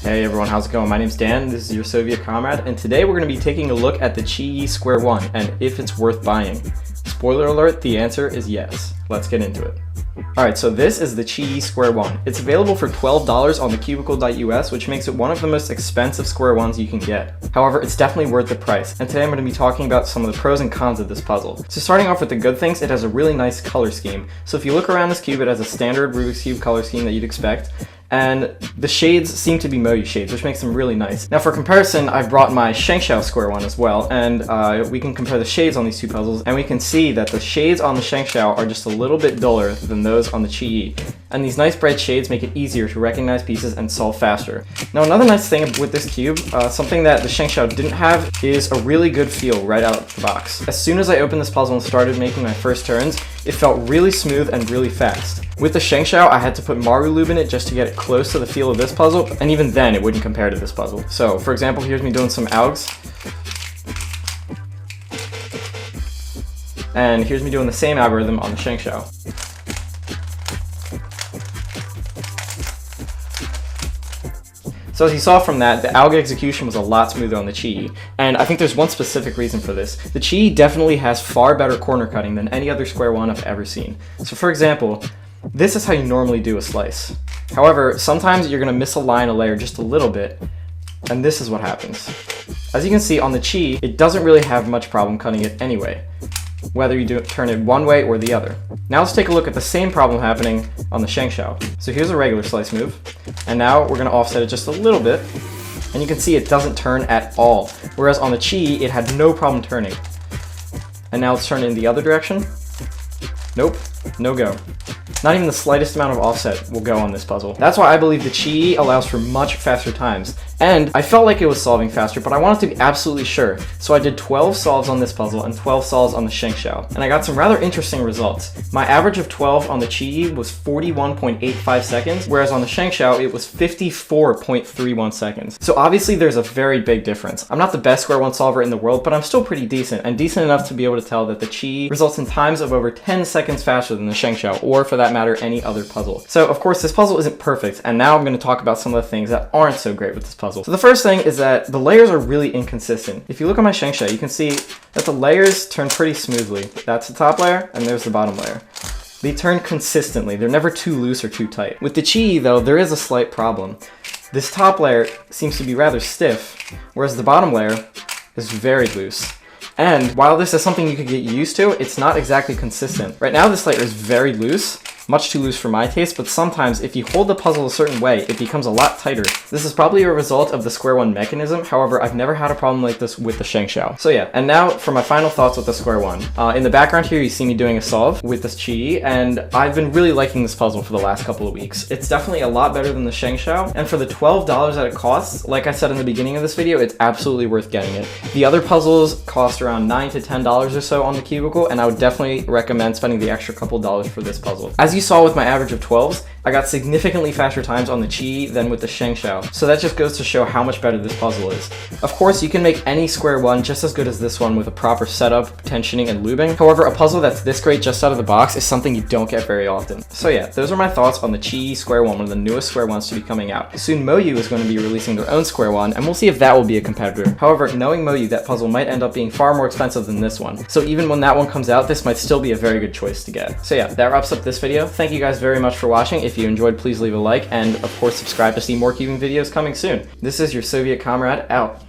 Hey everyone, how's it going? My name's Dan, this is your Soviet comrade, and today we're going to be taking a look at the QiYi Square-1 and if it's worth buying. Spoiler alert, the answer is yes. Let's get into it. Alright, so this is the QiYi Square-1. It's available for $12 on the cubicle.us, which makes it one of the most expensive Square-1s you can get. However, it's definitely worth the price, and today I'm going to be talking about some of the pros and cons of this puzzle. So starting off with the good things, it has a really nice color scheme. So if you look around this cube, it has a standard Rubik's Cube color scheme that you'd expect. And the shades seem to be Moyu shades, which makes them really nice. Now for comparison, I've brought my ShengShou Square-1 as well, and we can compare the shades on these two puzzles, and we can see that the shades on the ShengShou are just a little bit duller than those on the QiYi. And these nice bright shades make it easier to recognize pieces and solve faster. Now another nice thing with this cube, something that the ShengShou didn't have, is a really good feel right out of the box. As soon as I opened this puzzle and started making my first turns, it felt really smooth and really fast. With the ShengShou, I had to put Maru Lube in it just to get it close to the feel of this puzzle, and even then it wouldn't compare to this puzzle. So, for example, here's me doing some AUGs. And here's me doing the same algorithm on the ShengShou. So as you saw from that, the AUG execution was a lot smoother on the QiYi, and I think there's one specific reason for this. The QiYi definitely has far better corner cutting than any other Square-1 I've ever seen. So for example, this is how you normally do a slice. However, sometimes you're going to misalign a layer just a little bit, and this is what happens. As you can see on the QiYi, it doesn't really have much problem cutting it anyway, whether you turn it one way or the other. Now let's take a look at the same problem happening on the ShengShou. So here's a regular slice move, and now we're going to offset it just a little bit, and you can see it doesn't turn at all, whereas on the QiYi it had no problem turning. And now let's turn it in the other direction. Nope, no go. Not even the slightest amount of offset will go on this puzzle. That's why I believe the QiYi allows for much faster times. And I felt like it was solving faster, but I wanted to be absolutely sure. So I did 12 solves on this puzzle and 12 solves on the ShengShou. And I got some rather interesting results. My average of 12 on the QiYi was 41.85 seconds, whereas on the ShengShou it was 54.31 seconds. So obviously there's a very big difference. I'm not the best Square-1 solver in the world, but I'm still pretty decent, and decent enough to be able to tell that the QiYi results in times of over 10 seconds faster than the ShengShou, or for that matter, any other puzzle. So of course this puzzle isn't perfect, and now I'm going to talk about some of the things that aren't so great with this puzzle. So the first thing is that the layers are really inconsistent. If you look at my ShengShou, you can see that the layers turn pretty smoothly. That's the top layer, and there's the bottom layer. They turn consistently. They're never too loose or too tight. With the QiYi though, there is a slight problem. This top layer seems to be rather stiff, whereas the bottom layer is very loose. And while this is something you could get used to, it's not exactly consistent. Right now this layer is very loose, much too loose for my taste, but sometimes if you hold the puzzle a certain way, it becomes a lot tighter. This is probably a result of the Square-1 mechanism, however, I've never had a problem like this with the ShengShou. So yeah, and now for my final thoughts with the Square-1. In the background here, you see me doing a solve with this QiYi, and I've been really liking this puzzle for the last couple of weeks. It's definitely a lot better than the ShengShou, and for the $12 that it costs, like I said in the beginning of this video, it's absolutely worth getting it. The other puzzles cost around $9 to $10 or so on the cubicle, and I would definitely recommend spending the extra couple dollars for this puzzle. As you saw with my average of 12s, I got significantly faster times on the QiYi than with the ShengShou, so that just goes to show how much better this puzzle is. Of course, you can make any Square-1 just as good as this one with a proper setup, tensioning, and lubing. However, a puzzle that's this great just out of the box is something you don't get very often. So yeah, those are my thoughts on the QiYi Square-1, one of the newest Square-1s to be coming out. Soon Moyu is going to be releasing their own Square-1, and we'll see if that will be a competitor. However, knowing Moyu, that puzzle might end up being far more expensive than this one. So even when that one comes out, this might still be a very good choice to get. So yeah, that wraps up this video. Thank you guys very much for watching. If you enjoyed, please leave a like, and of course subscribe to see more cubing videos coming soon. This is your Soviet comrade out.